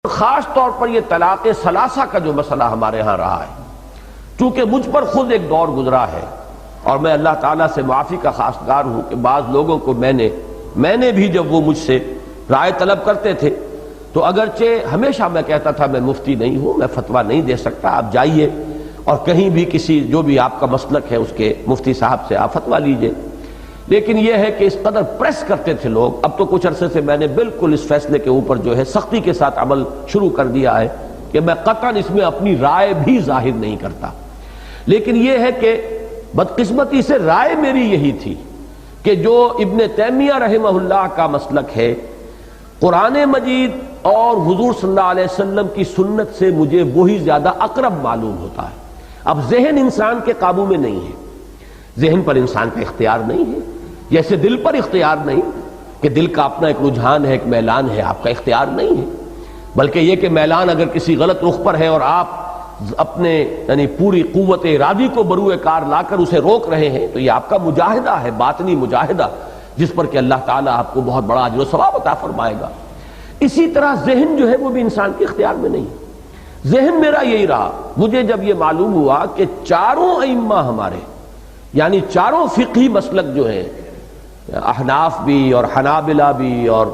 خاص طور پر یہ طلاق ثلاثہ کا جو مسئلہ ہمارے ہاں رہا ہے، چونکہ مجھ پر خود ایک دور گزرا ہے اور میں اللہ تعالیٰ سے معافی کا خواستگار ہوں کہ بعض لوگوں کو میں نے بھی جب وہ مجھ سے رائے طلب کرتے تھے تو اگرچہ ہمیشہ میں کہتا تھا میں مفتی نہیں ہوں، میں فتویٰ نہیں دے سکتا، آپ جائیے اور کہیں بھی کسی جو بھی آپ کا مسلک ہے اس کے مفتی صاحب سے آپ فتویٰ لیجئے. لیکن یہ ہے کہ اس قدر پریس کرتے تھے لوگ. اب تو کچھ عرصے سے میں نے بالکل اس فیصلے کے اوپر جو ہے سختی کے ساتھ عمل شروع کر دیا ہے کہ میں قطعاً اس میں اپنی رائے بھی ظاہر نہیں کرتا. لیکن یہ ہے کہ بدقسمتی سے رائے میری یہی تھی کہ جو ابن تیمیہ رحمہ اللہ کا مسلک ہے، قرآن مجید اور حضور صلی اللہ علیہ وسلم کی سنت سے مجھے وہی زیادہ اقرب معلوم ہوتا ہے. اب ذہن انسان کے قابو میں نہیں ہے، ذہن پر انسان کا اختیار نہیں ہے، جیسے دل پر اختیار نہیں کہ دل کا اپنا ایک رجحان ہے، ایک میلان ہے، آپ کا اختیار نہیں ہے. بلکہ یہ کہ میلان اگر کسی غلط رخ پر ہے اور آپ اپنے یعنی پوری قوت ارادی کو بروئے کار لا کر اسے روک رہے ہیں تو یہ آپ کا مجاہدہ ہے، باطنی مجاہدہ، جس پر کہ اللہ تعالیٰ آپ کو بہت بڑا اجر و ثواب عطا فرمائے گا. اسی طرح ذہن جو ہے وہ بھی انسان کے اختیار میں نہیں. ذہن میرا یہی رہا. مجھے جب یہ معلوم ہوا کہ چاروں ائمہ ہمارے یعنی چاروں فقہی مسلک جو ہیں، احناف بھی اور حنابلہ بھی اور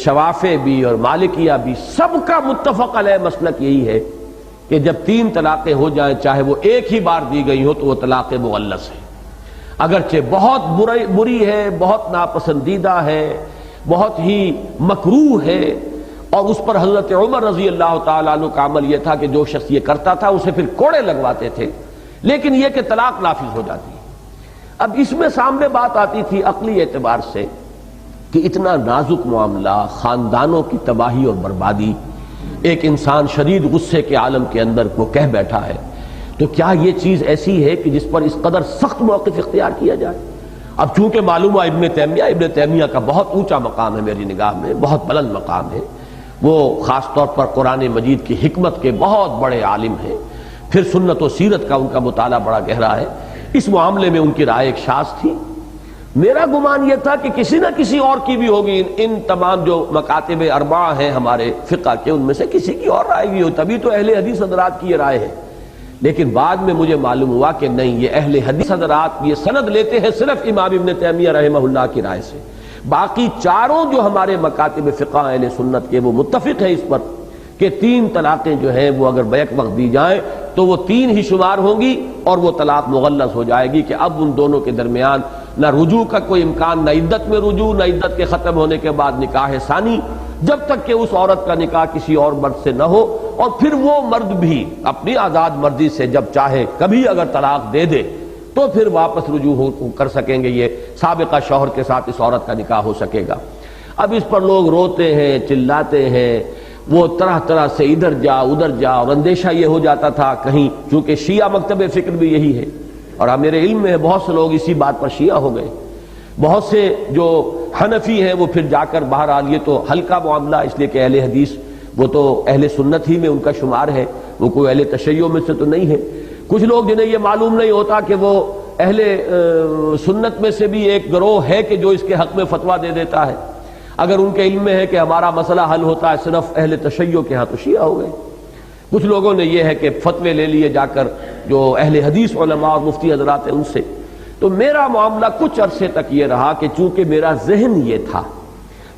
شوافع بھی اور مالکیہ بھی، سب کا متفق علیہ مسلک یہی ہے کہ جب 3 طلاقیں ہو جائیں چاہے وہ ایک ہی بار دی گئی ہو تو وہ طلاق مغلظ ہے. اگرچہ بہت بری ہے، بہت ناپسندیدہ ہے، بہت ہی مکروہ ہے، اور اس پر حضرت عمر رضی اللہ تعالیٰ عنہ کا عمل یہ تھا کہ جو شخص یہ کرتا تھا اسے پھر کوڑے لگواتے تھے. لیکن یہ کہ طلاق نافذ ہو جاتی ہے. اب اس میں سامنے بات آتی تھی عقلی اعتبار سے کہ اتنا نازک معاملہ، خاندانوں کی تباہی اور بربادی، ایک انسان شدید غصے کے عالم کے اندر وہ کہہ بیٹھا ہے، تو کیا یہ چیز ایسی ہے کہ جس پر اس قدر سخت موقف اختیار کیا جائے؟ اب چونکہ معلوم ہے ابن تیمیہ کا بہت اونچا مقام ہے میری نگاہ میں، بہت بلند مقام ہے. وہ خاص طور پر قرآن مجید کی حکمت کے بہت بڑے عالم ہیں، پھر سنت و سیرت کا ان کا مطالعہ بڑا گہرا ہے. اس معاملے میں ان کی رائے ایک شاذ تھی. میرا گمان یہ تھا کہ کسی نہ کسی اور کی بھی ہوگی. ان تمام جو مکاتب اربعہ ہیں ہمارے فقہ کے، ان میں سے کسی کی اور رائے بھی ہو، تبھی تو اہل حدیث حضرات کی یہ رائے ہے. لیکن بعد میں مجھے معلوم ہوا کہ نہیں، یہ اہل حدیث حضرات یہ سند لیتے ہیں صرف امام ابن تیمیہ رحمہ اللہ کی رائے سے. باقی چاروں جو ہمارے مکاتب فقہ اہل سنت کے وہ متفق ہیں اس پر کہ 3 طلاقیں جو ہیں وہ اگر بیک وقت دی جائیں تو وہ 3 ہی شمار ہوں گی اور وہ طلاق مغلظ ہو جائے گی، کہ اب ان دونوں کے درمیان نہ رجوع کا کوئی امکان، نہ عدت میں رجوع، نہ عدت کے ختم ہونے کے بعد نکاح ثانی، جب تک کہ اس عورت کا نکاح کسی اور مرد سے نہ ہو. اور پھر وہ مرد بھی اپنی آزاد مرضی سے جب چاہے کبھی اگر طلاق دے دے تو پھر واپس رجوع کر سکیں گے، یہ سابقہ شوہر کے ساتھ اس عورت کا نکاح ہو سکے گا. اب اس پر لوگ روتے ہیں، چلاتے ہیں، وہ طرح طرح سے ادھر جا ادھر جا، اور اندیشہ یہ ہو جاتا تھا کہیں، چونکہ شیعہ مکتب فکر بھی یہی ہے اور میرے علم میں بہت سے لوگ اسی بات پر شیعہ ہو گئے. بہت سے جو حنفی ہیں وہ پھر جا کر بہرحال یہ تو ہلکا معاملہ، اس لیے کہ اہل حدیث وہ تو اہل سنت ہی میں ان کا شمار ہے، وہ کوئی اہل تشیع میں سے تو نہیں ہے. کچھ لوگ جنہیں یہ معلوم نہیں ہوتا کہ وہ اہل سنت میں سے بھی ایک گروہ ہے کہ جو اس کے حق میں فتویٰ دے دیتا ہے. اگر ان کے علم میں ہے کہ ہمارا مسئلہ حل ہوتا ہے صرف اہل تشیع کے ہاں تو شیعہ ہو گئے. کچھ لوگوں نے یہ ہے کہ فتوے لے لیے جا کر جو اہل حدیث علماء اور مفتی حضرات ہیں ان سے. تو میرا معاملہ کچھ عرصے تک یہ رہا کہ چونکہ میرا ذہن یہ تھا،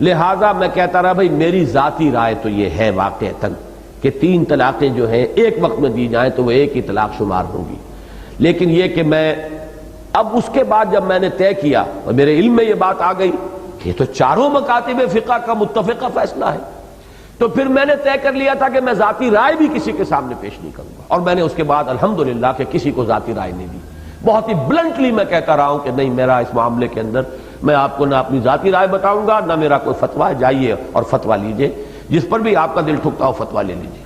لہٰذا میں کہتا رہا بھائی میری ذاتی رائے تو یہ ہے واقعتاً کہ 3 طلاقیں جو ہیں ایک وقت میں دی جائیں تو وہ ایک ہی طلاق شمار ہوگی. لیکن یہ کہ میں اب اس کے بعد جب میں نے طے کیا اور میرے علم میں یہ بات آ گئی کہ یہ تو چاروں مکاتب فقہ کا متفقہ فیصلہ ہے، تو پھر میں نے طے کر لیا تھا کہ میں ذاتی رائے بھی کسی کے سامنے پیش نہیں کروں گا. اور میں نے اس کے بعد الحمدللہ کہ کسی کو ذاتی رائے نہیں دی. بہت ہی بلنٹلی میں کہتا رہا ہوں کہ نہیں، میرا اس معاملے کے اندر میں آپ کو نہ اپنی ذاتی رائے بتاؤں گا، نہ میرا کوئی فتویٰ. جائیے اور فتویٰ لیجئے، جس پر بھی آپ کا دل ٹھکتا ہو فتویٰ لے لیجئے.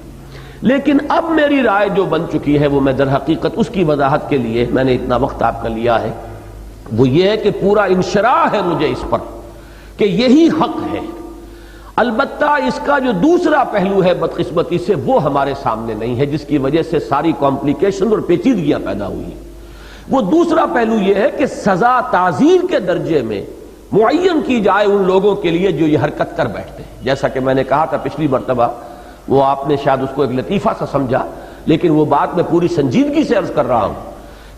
لیکن اب میری رائے جو بن چکی ہے وہ میں در حقیقت اس کی وضاحت کے لیے میں نے اتنا وقت آپ کا لیا ہے، وہ یہ ہے کہ پورا انشراح ہے مجھے اس پر کہ یہی حق ہے. البتہ اس کا جو دوسرا پہلو ہے بدقسمتی سے وہ ہمارے سامنے نہیں ہے، جس کی وجہ سے ساری کمپلیکیشن اور پیچیدگیاں پیدا ہوئی ہیں. وہ دوسرا پہلو یہ ہے کہ سزا تعزیر کے درجے میں معین کی جائے ان لوگوں کے لیے جو یہ حرکت کر بیٹھتے ہیں. جیسا کہ میں نے کہا تھا پچھلی مرتبہ وہ آپ نے شاید اس کو ایک لطیفہ سا سمجھا، لیکن وہ بات میں پوری سنجیدگی سے عرض کر رہا ہوں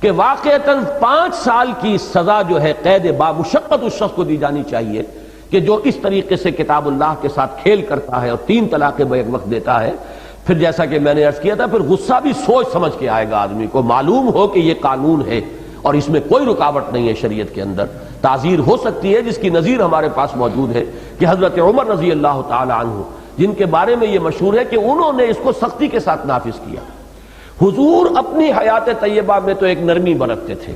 کہ واقعتاً 5 سال کی سزا جو ہے قید بامشقت اس شخص کو دی جانی چاہیے کہ جو اس طریقے سے کتاب اللہ کے ساتھ کھیل کرتا ہے اور 3 طلاقیں بیک وقت دیتا ہے۔ پھر جیسا کہ میں نے عرض کیا تھا، پھر غصہ بھی سوچ سمجھ کے آئے گا آدمی کو، معلوم ہو کہ یہ قانون ہے اور اس میں کوئی رکاوٹ نہیں ہے شریعت کے اندر۔ تعزیر ہو سکتی ہے، جس کی نظیر ہمارے پاس موجود ہے کہ حضرت عمر رضی اللہ تعالی عنہ، جن کے بارے میں یہ مشہور ہے کہ انہوں نے اس کو سختی کے ساتھ نافذ کیا۔ حضور اپنی حیات طیبہ میں تو ایک نرمی برتتے تھے،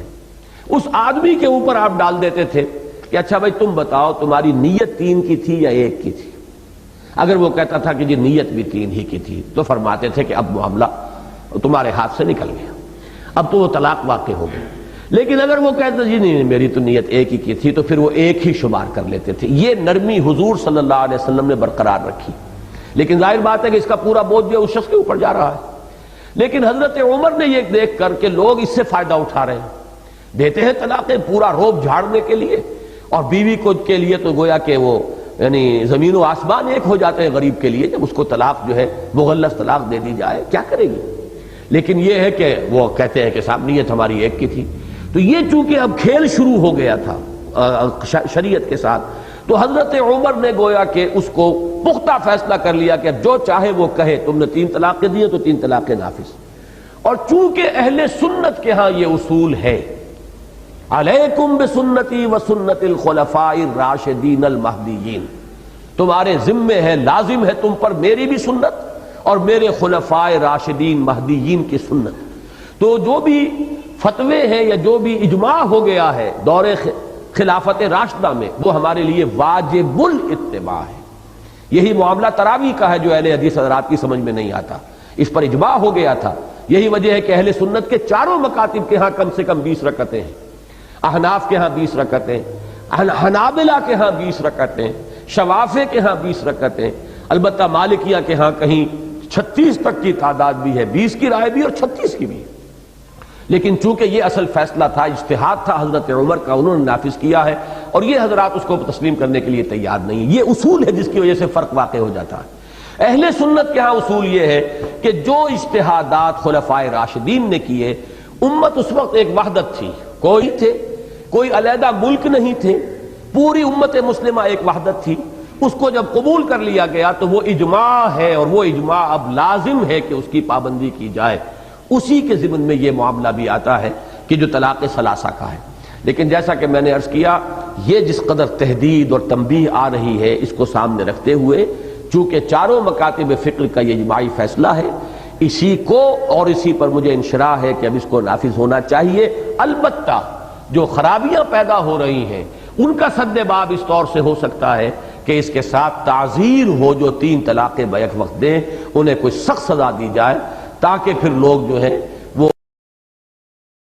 اس آدمی کے اوپر آپ ڈال دیتے تھے کہ اچھا بھائی تم بتاؤ تمہاری نیت 3 کی تھی یا 1 کی تھی؟ اگر وہ کہتا تھا کہ جی نیت بھی 3 ہی کی تھی تو فرماتے تھے کہ اب معاملہ تمہارے ہاتھ سے نکل گیا، اب تو وہ طلاق واقع ہو گئی۔ لیکن اگر وہ کہتا جی نہیں میری تو نیت 1 ہی کی تھی تو پھر وہ 1 ہی شمار کر لیتے تھے۔ یہ نرمی حضور صلی اللہ علیہ وسلم نے برقرار رکھی، لیکن ظاہر بات ہے کہ اس کا پورا بوجھ جو اس شخص کے اوپر جا رہا ہے۔ لیکن حضرت عمر نے یہ دیکھ کر کہ لوگ اس سے فائدہ اٹھا رہے ہیں، دیتے ہیں طلاقیں پورا روب جھاڑنے کے لیے، اور بیوی کو کے لیے تو گویا کہ وہ یعنی زمین و آسمان ایک ہو جاتے ہیں غریب کے لیے جب اس کو طلاق جو ہے مغلظ طلاق دے دی جائے، کیا کرے گی؟ لیکن یہ ہے کہ وہ کہتے ہیں کہ صاحب نیت ہماری 1 کی تھی۔ تو یہ چونکہ اب کھیل شروع ہو گیا تھا شریعت کے ساتھ، تو حضرت عمر نے گویا کہ اس کو پختہ فیصلہ کر لیا کہ اب جو چاہے وہ کہے، تم نے 3 طلاقیں دی تو 3 طلاقیں نافذ۔ اور چونکہ اہل سنت کے ہاں یہ اصول ہے، علیکم بسنتی وسنت الخلفاء الراشدین المہدیین، تمہارے ذمے ہے، لازم ہے تم پر میری بھی سنت اور میرے خلفاء راشدین مہدیین کی سنت۔ تو جو بھی فتوے ہیں یا جو بھی اجماع ہو گیا ہے دور خلافت راشدہ میں، وہ ہمارے لیے واجب الاتباع ہے۔ یہی معاملہ تراویح کا ہے جو اہل حدیث حضرات کی سمجھ میں نہیں آتا، اس پر اجماع ہو گیا تھا۔ یہی وجہ ہے کہ اہل سنت کے چاروں مکاتب کے ہاں کم سے کم 20 رکعتیں ہیں، احناف کے ہاں 20 رکعتیں، حنابلہ کے ہاں 20 رکعتیں، شوافع کے ہاں 20 رکعتیں، البتہ مالکیہ کے ہاں کہیں 36 تک کی تعداد بھی ہے، 20 کی رائے بھی اور 36 کی بھی۔ لیکن چونکہ یہ اصل فیصلہ تھا، اجتہاد تھا حضرت عمر کا، انہوں نے نافذ کیا ہے، اور یہ حضرات اس کو تسلیم کرنے کے لیے تیار نہیں ہیں۔ یہ اصول ہے جس کی وجہ سے فرق واقع ہو جاتا ہے۔ اہل سنت کے ہاں اصول یہ ہے کہ جو اجتہادات خلفاء راشدین نے کیے، امت اس وقت ایک وحدت تھی، کوئی علیحدہ ملک نہیں تھے، پوری امت مسلمہ ایک وحدت تھی۔ اس کو جب قبول کر لیا گیا تو وہ اجماع ہے، اور وہ اجماع اب لازم ہے کہ اس کی پابندی کی جائے۔ اسی کے ضمن میں یہ معاملہ بھی آتا ہے کہ جو طلاق ثلاثہ کا ہے۔ لیکن جیسا کہ میں نے عرض کیا، یہ جس قدر تحدید اور تنبیہ آ رہی ہے، اس کو سامنے رکھتے ہوئے چونکہ چاروں مکاتب فقہ کا یہ اجماعی فیصلہ ہے، اسی کو اور اسی پر مجھے انشراح ہے کہ اب اس کو نافذ ہونا چاہیے۔ البتہ جو خرابیاں پیدا ہو رہی ہیں ان کا سد باب اس طور سے ہو سکتا ہے کہ اس کے ساتھ تعزیر ہو، جو 3 طلاقیں بیک وقت دیں انہیں کوئی سخت سزا دی جائے، تاکہ پھر لوگ جو ہے